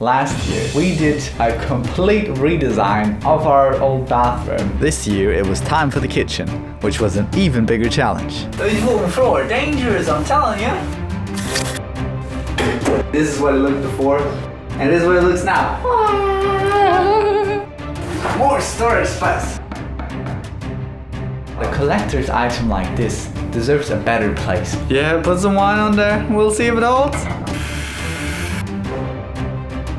last year we did a complete redesign of our old bathroom. This year it was time for the kitchen, which was an even bigger challenge. These wooden floor, dangerous, I'm telling you. This is what it looked before, and this is what it looks now. More storage space. A collector's item like this deserves a better place. Yeah, put some wine on there. We'll see if it holds.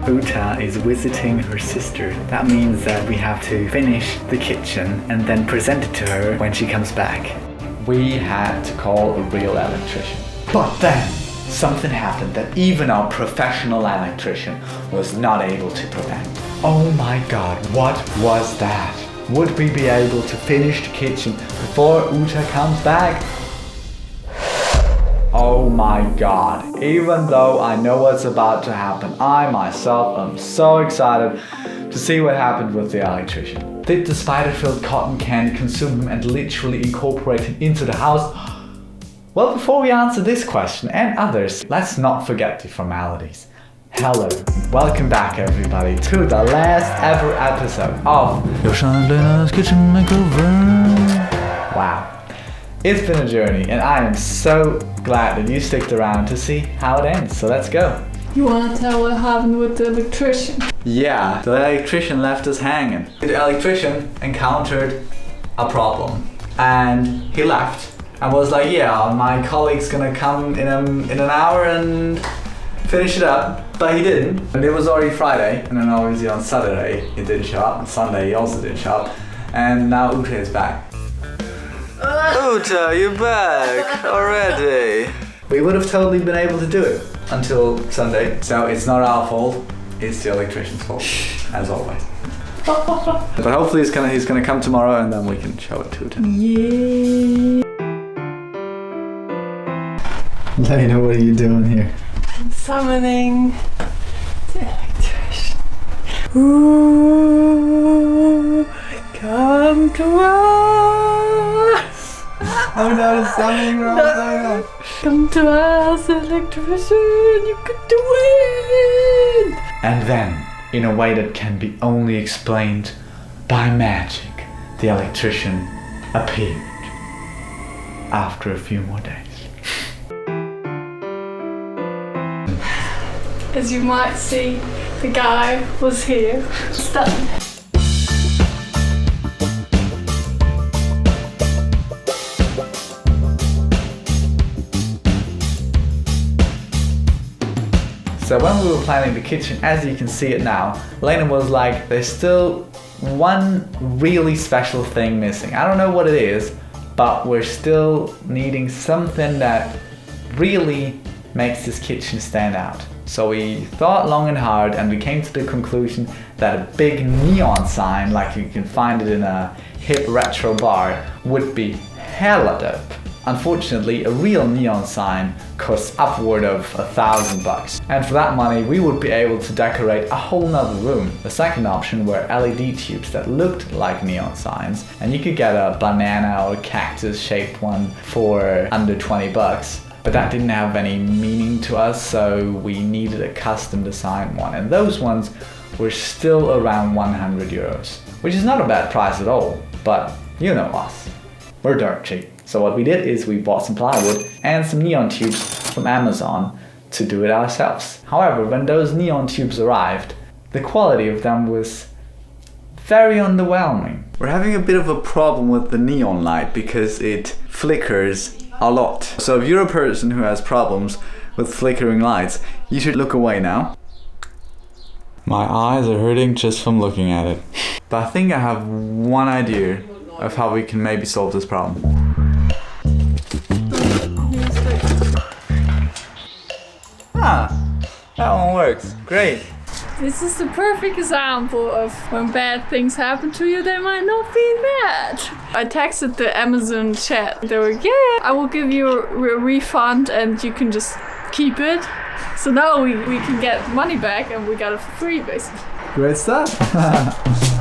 Uta is visiting her sister. That means that we have to finish the kitchen and then present it to her when she comes back. We had to call a real electrician. But then something happened that even our professional electrician was not able to prevent. Oh my god, what was that? Would we be able to finish the kitchen before Uta comes back? Oh my god, even though I know what's about to happen, I myself am so excited to see what happened with the electrician. Did the spider-filled cotton candy consume him and literally incorporate him into the house? Well, before we answer this question and others, let's not forget the formalities. Hello, welcome back everybody to the last ever episode of Joscha and Lenas Kitchen Makeover. Wow, it's been a journey and I am so glad that you sticked around to see how it ends, so let's go. You wanna tell what happened with the electrician? Yeah, the electrician left us hanging. The electrician encountered a problem and he left and was like, yeah, my colleague's gonna come in an hour and finish it up. But he didn't, and it was already Friday, and then obviously on Saturday he didn't show up, and Sunday he also didn't show up, and now Uta is back. Uta, you're back already. We would have totally been able to do it until Sunday, so it's not our fault, it's the electrician's fault, as always. But hopefully he's gonna come tomorrow, and then we can show it to Uta. Yeah. Lena, what are you doing here? Summoning the electrician. Ooh, come to us. I'm not a summoning roll. Come to us, electrician. You could do it. And then, in a way that can be only explained by magic, the electrician appeared after a few more days. As you might see, the guy was here. Stunned. So when we were planning the kitchen, as you can see it now, Lena was like, there's still one really special thing missing. I don't know what it is, but we're still needing something that really makes this kitchen stand out. So we thought long and hard and we came to the conclusion that a big neon sign, like you can find it in a hip retro bar, would be hella dope. Unfortunately, a real neon sign costs upward of $1,000. And for that money, we would be able to decorate a whole nother room. The second option were LED tubes that looked like neon signs, and you could get a banana or cactus shaped one for under $20. But that didn't have any meaning to us, so we needed a custom designed one. And those ones were still around 100 euros, which is not a bad price at all, but you know us, we're dirt cheap. So what we did is we bought some plywood and some neon tubes from Amazon to do it ourselves. However, when those neon tubes arrived, the quality of them was very underwhelming. We're having a bit of a problem with the neon light because it flickers a lot. So if you're a person who has problems with flickering lights, you should look away now. My eyes are hurting just from looking at it. But I think I have one idea of how we can maybe solve this problem. Ah, that one works. Great. This is the perfect example of when bad things happen to you, they might not be bad. I texted the Amazon chat. They were, yeah, I will give you a refund and you can just keep it. So now we can get money back and we got it for free basically. Great stuff.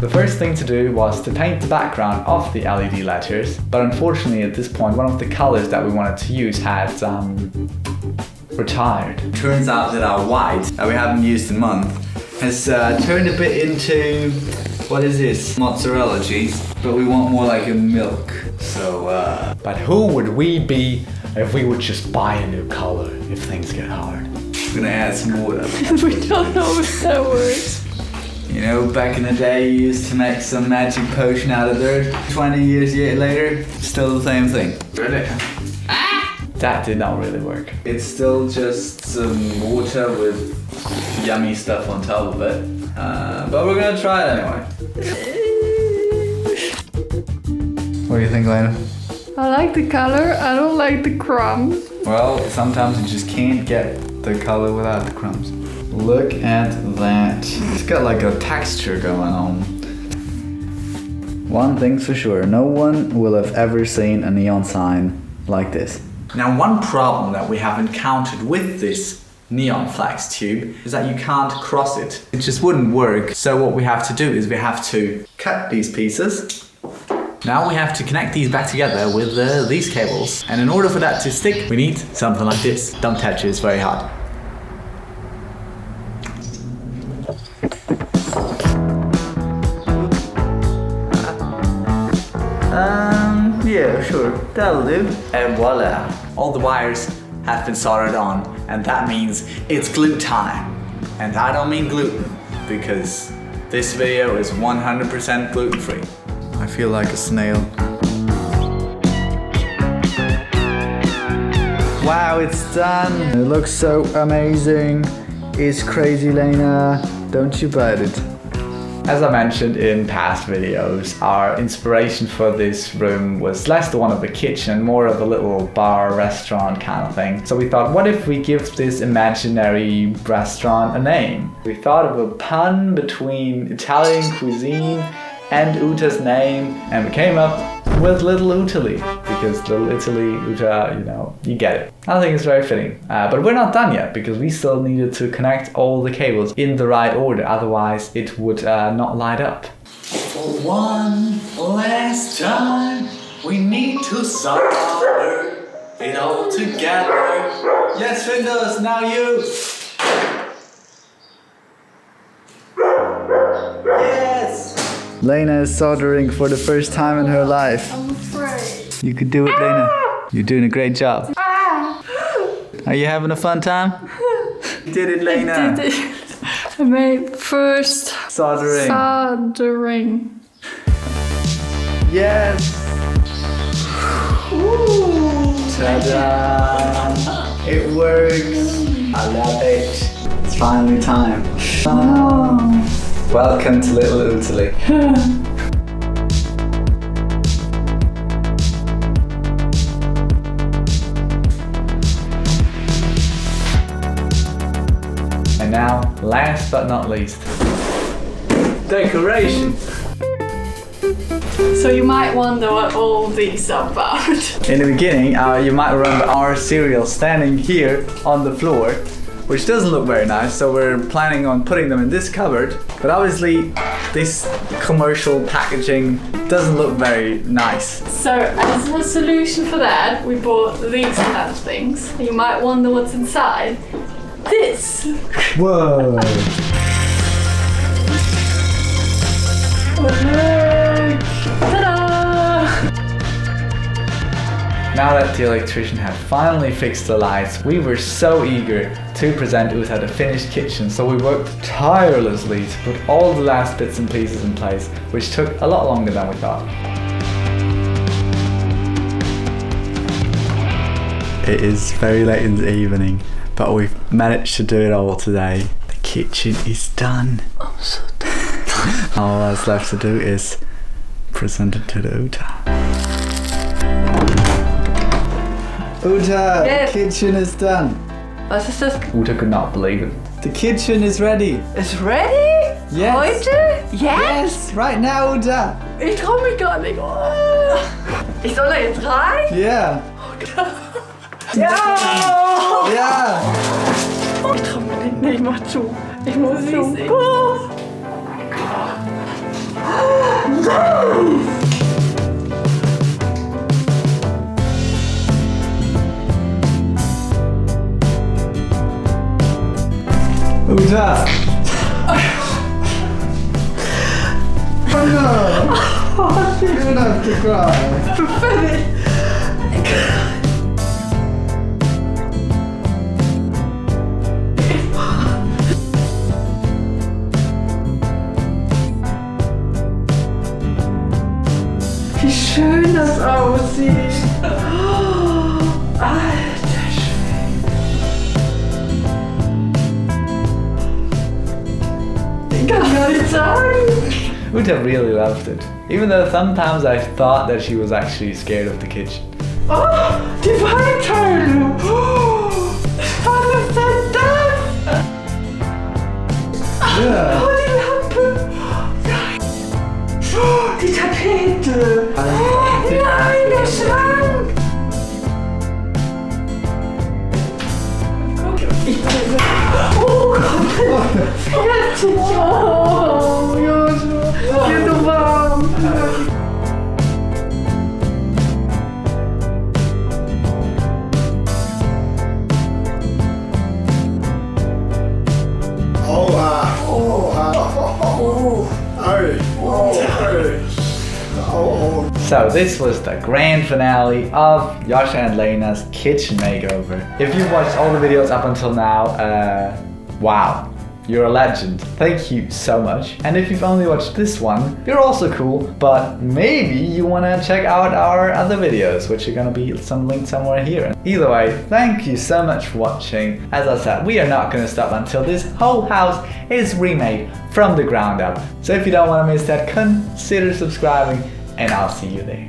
The first thing to do was to paint the background of the LED letters, but unfortunately at this point one of the colors that we wanted to use had retired. Turns out that our white that we haven't used in months has turned a bit into, what is this? Mozzarella cheese. But we want more like a milk. So, but who would we be if we would just buy a new color if things get hard? I'm gonna add some water. We don't know if that works. You know, back in the day you used to make some magic potion out of dirt. 20 years later, still the same thing. Ready? That did not really work. It's still just some water with yummy stuff on top of it. But we're gonna try it anyway. What do you think, Lena? I like the color, I don't like the crumbs. Well, sometimes you just can't get the color without the crumbs. Look at that. It's got like a texture going on. One thing's for sure, no one will have ever seen a neon sign like this. Now, one problem that we have encountered with this neon flax tube is that you can't cross it. It just wouldn't work. So what we have to do is we have to cut these pieces. Now we have to connect these back together with these cables. And in order for that to stick, we need something like this. Don't touch it, it's very hot. Yeah, sure, that'll do. And voila, all the wires have been soldered on, and that means it's glue time. And I don't mean gluten, because this video is 100% gluten-free. I feel like a snail. Wow, it's done. It looks so amazing. It's crazy, Lena. Don't you bite it. As I mentioned in past videos, our inspiration for this room was less the one of the kitchen, more of a little bar, restaurant kind of thing. So we thought, what if we give this imaginary restaurant a name? We thought of a pun between Italian cuisine and Uta's name, and we came up with Little Italy, because Little Italy, Uta, you know, you get it. I think it's very fitting. But we're not done yet, because we still needed to connect all the cables in the right order, otherwise it would not light up. For one last time, we need to solder it all together. Yes, Windows, now you! Yes! Lena is soldering for the first time in her life. I'm afraid. You could do it, Lena. You're doing a great job. Are you having a fun time? You did it, Lena. I did it. I made first soldering. Yes. Ooh. Ta-da! It works. I love it. It's finally time. Oh. Welcome to Little Italy. And now, last but not least, decoration. So you might wonder what all these are about. In the beginning, you might remember our cereal standing here on the floor, which doesn't look very nice, so we're planning on putting them in this cupboard. But obviously, this commercial packaging doesn't look very nice. So as a solution for that, we bought these kind of things. You might wonder what's inside. This. Whoa! Ta-da! Now that the electrician had finally fixed the lights, we were so eager to present Uta the finished kitchen, so we worked tirelessly to put all the last bits and pieces in place, which took a lot longer than we thought. It is very late in the evening, but we've managed to do it all today. The kitchen is done. I'm so tired. All that's left to do is present it to the Uta. Uta, Yes. the kitchen is done. Was ist das? Uta could not believe it. The kitchen is ready. It's ready? Yes. Heute? Yes? Yes, right now, Uta. Ich trau mich gar nicht. Oh. Ich soll da jetzt rein? Yeah. Ja! Yeah. Ich trau mich nicht. Nee, ich mach zu. Ich muss so. Uta. to cry. Pathetic. Wie schön das aussieht. Alter Schwede. Ich kann gar nicht sagen. Uta really loved it, even though sometimes I thought that she was actually scared of the kitchen. Oh, die Wandteile. Oh, was ist denn das? Yeah. Oh, die Lampe. Oh, die Tapete. Oh, nein, der Schrank. Oh Gott. Fertig. Oh, Joscha. Hier so warm. Oha. Oha. Oh. Hey. Hey. Oh. So this was the grand finale of Joscha and Lena's kitchen makeover. If you've watched all the videos up until now, wow, you're a legend. Thank you so much. And if you've only watched this one, you're also cool, but maybe you want to check out our other videos, which are going to be some link somewhere here. Either way, thank you so much for watching. As I said, we are not going to stop until this whole house is remade from the ground up. So if you don't want to miss that, consider subscribing, and I'll see you there.